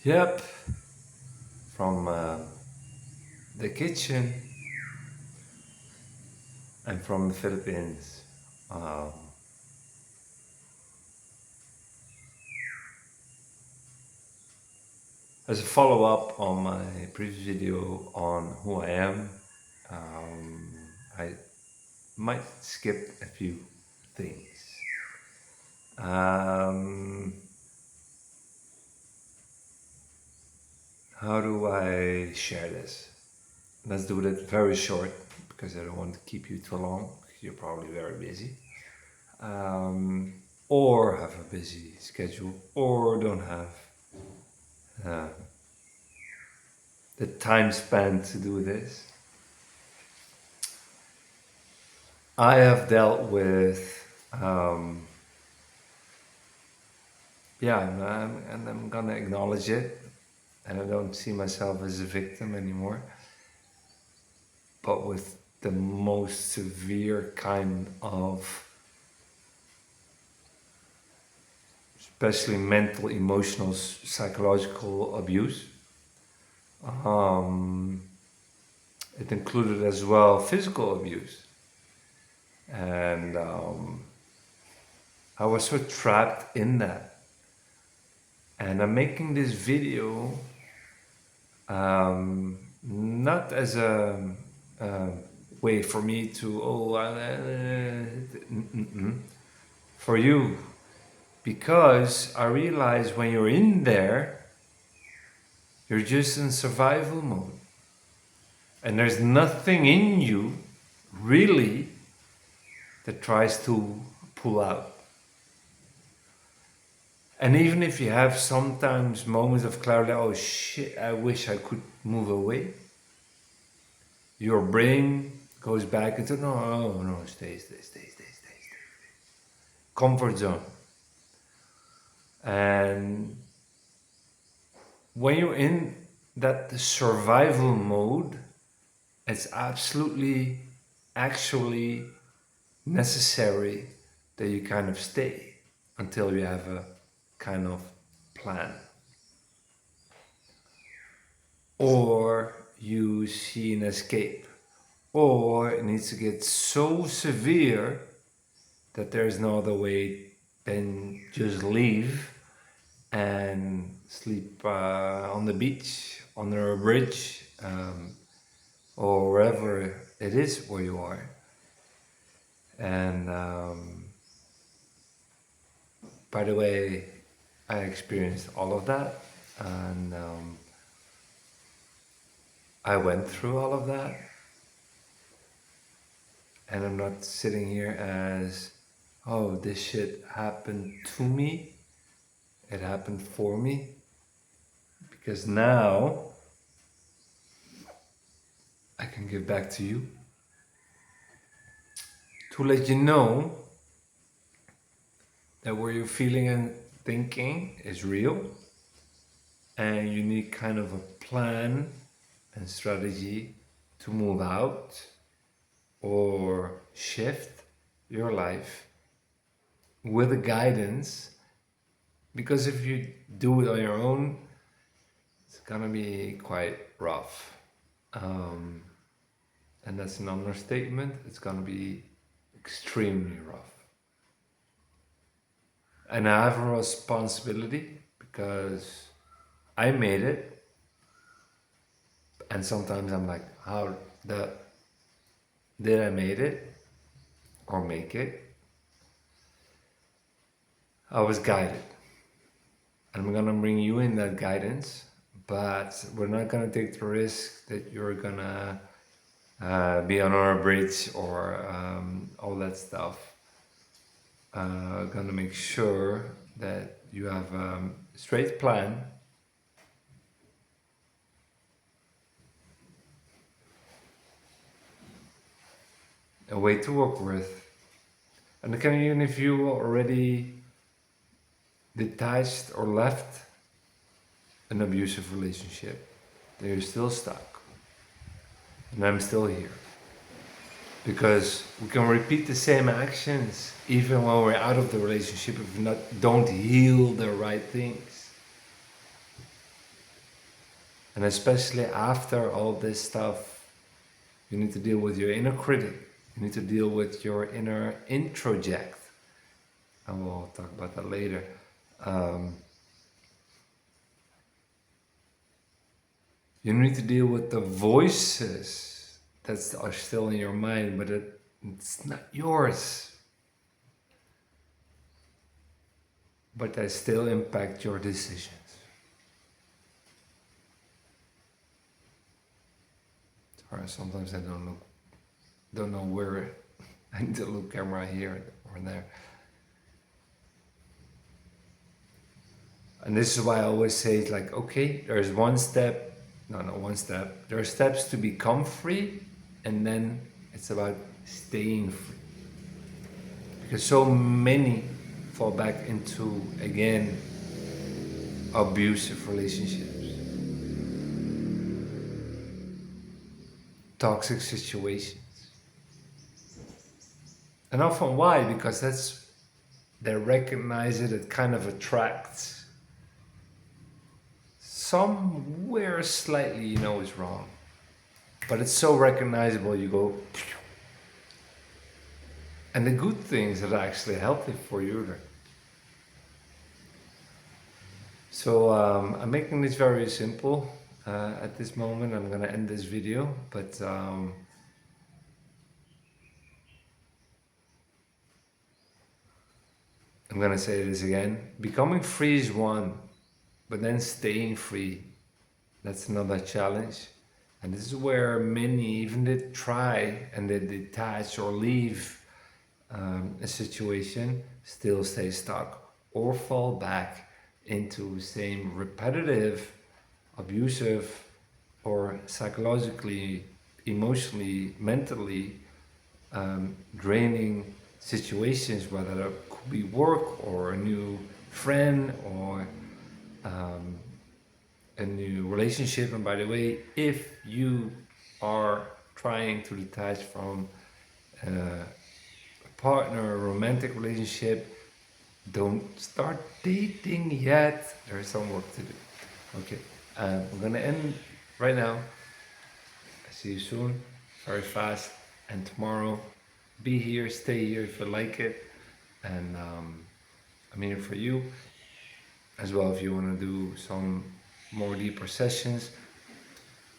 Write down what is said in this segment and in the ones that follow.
Yep, from the kitchen and from the Philippines. Um, as a follow up on my previous video on who I am, um, I might skip a few things. Um, how do I share this? Let's do it very short because I don't want to keep you too long. You're probably very busy. Um, or have a busy schedule, or don't have uh, the time spent to do this. I have dealt with, and I'm gonna acknowledge it, and I don't see myself as a victim anymore, but with the most severe kind of, especially mental, emotional, psychological abuse. Um, it included as well physical abuse. And I was so trapped in that. And I'm making this video not as a way for me to, for you. Because I realize when you're in there, you're just in survival mode. And there's nothing in you, really, that tries to pull out. And even if you have sometimes moments of clarity, oh shit, I wish I could move away, your brain goes back into, no, stay. Comfort zone. And when you're in that survival mode, it's absolutely, actually necessary that you kind of stay until you have a kind of plan. Or you see an escape. Or it needs to get so severe that there's no other way than just leave and sleep on the beach, under a bridge, or wherever it is where you are. And by the way, I experienced all of that, and I went through all of that. And I'm not sitting here as, oh, this shit happened to me. It happened for me. Because now I can give back to you to let you know that what you're feeling and thinking is real, and you need kind of a plan and strategy to move out or shift your life with a guidance, because if you do it on your own, it's gonna be quite rough. And that's an understatement. It's gonna be extremely rough. And I have a responsibility because I made it. And sometimes I'm like, how the did I made it or make it? I was guided. And I'm gonna bring you in that guidance, but we're not gonna take the risk that you're gonna be on our bridge or all that stuff. Gonna make sure that you have a straight plan, a way to work with. And even if you already detached or left an abusive relationship, then you're still stuck. And I'm still here. Because we can repeat the same actions even when we're out of the relationship if we don't heal the right things. And especially after all this stuff, you need to deal with your inner critic. You need to deal with your inner introject. And we'll talk about that later. Um, you need to deal with the voices that are still in your mind, but it's not yours. But they still impact your decisions. Sorry, sometimes I don't know where I need to look camera here or there. And this is why I always say it's like, okay, there's one step, no, not one step. There are steps to become free, and then it's about staying free. Because so many fall back into, again, abusive relationships, toxic situations. And often why? Because they recognize it, it kind of attracts somewhere slightly is wrong. But it's so recognizable, you go. And the good things that are actually healthy for you. So I'm making this very simple at this moment. I'm going to end this video, but I'm going to say this again. Becoming free is one, but then staying free, that's another challenge. And this is where many, even they try and they detach or leave a situation, still stay stuck or fall back into same repetitive, abusive, or psychologically, emotionally, mentally draining situations, whether it could be work or a new friend or a new relationship. And by the way, if you are trying to detach from a partner, a romantic relationship, don't start dating yet. There's some work to do. Okay, I'm gonna end right now. See you soon, very fast. And tomorrow, be here, stay here if you like it. And I'm here for you as well if you want to do some more deeper sessions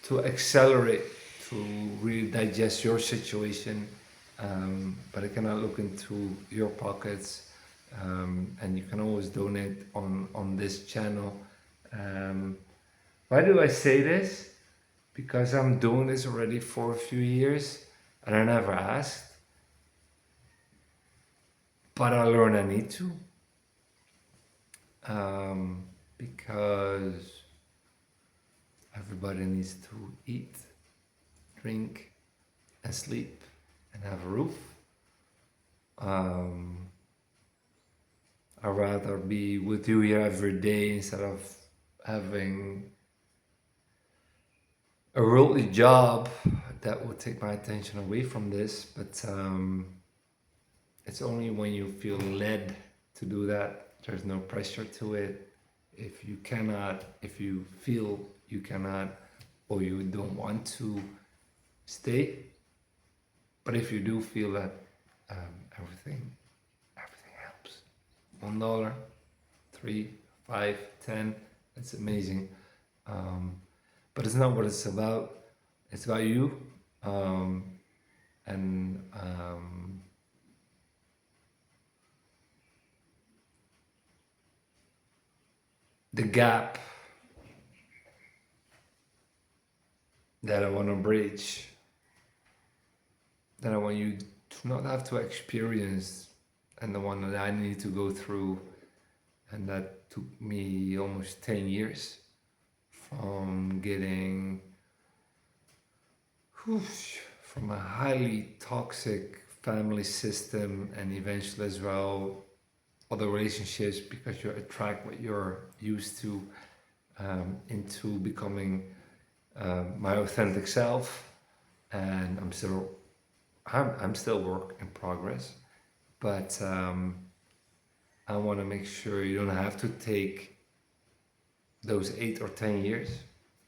to accelerate, to really digest your situation. But I cannot look into your pockets. And you can always donate on this channel. Why do I say this? Because I'm doing this already for a few years and I never asked. But I learned I need to. Because everybody needs to eat, drink, and sleep, and have a roof. I'd rather be with you here every day instead of having a worldly job that would take my attention away from this. But it's only when you feel led to do that. There's no pressure to it. If you cannot, if you feel you cannot, or you don't want to stay, but if you do feel that everything helps. $1, 3, 5, 10, that's amazing. But it's not what it's about. It's about you. And the gap that I want to bridge, that I want you to not have to experience, and the one that I need to go through, and that took me almost 10 years from getting from a highly toxic family system, and eventually as well other relationships, because you attract what you're used to, into becoming my authentic self. And I'm still work in progress, but I want to make sure you don't have to take those 8 or 10 years.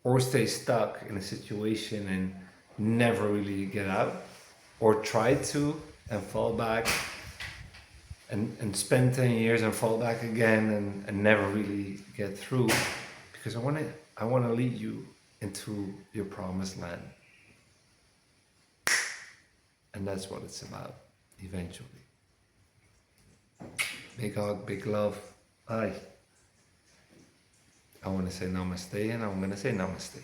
or stay stuck in a situation and never really get out, or try to and fall back and spend 10 years and fall back again and never really get through, because I want to lead you into your promised land. And that's what it's about eventually. Big hug, big love. Bye. I want to say namaste, and I'm going to say namaste.